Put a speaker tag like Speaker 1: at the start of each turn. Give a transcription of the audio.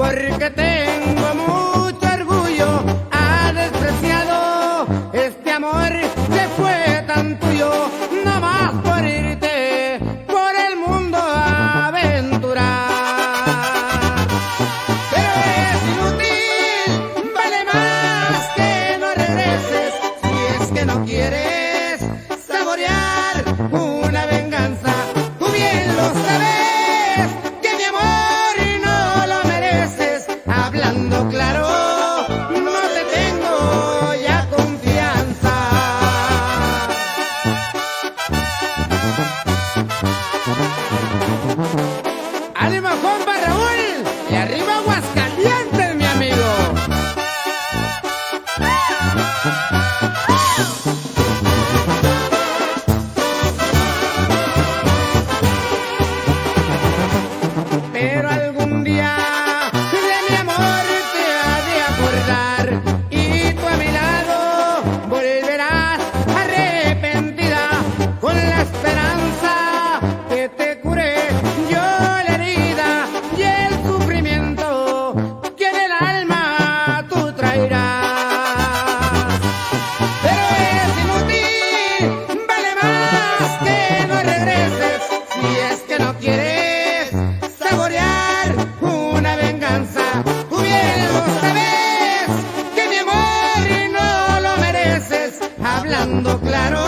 Speaker 1: porque tengo mucho orgullo. Ha despreciado este amor que fue tan tuyo, no más por irte por el mundo a aventurar. Pero es inútil, vale más que no regreses, si es que no quieres saborear una venganza. Tú bien lo sabes, que mi amor no lo mereces. Hablando claro, no te tengo ya confianza. ¡Ánimo, compa Raúl! ¡Y arriba Aguascalientes, mi amigo! Pero algún día de mi amor te has de acordar, y tú a mi lado volverás arrepentida, con la esperanza que te cure yo la herida y el sufrimiento que en el alma tú traerás. Pero es inútil, vale más que no regreses, si es que no quieres saborear una venganza. Tú bien lo sabes, que mi amor no lo mereces. Hablando claro,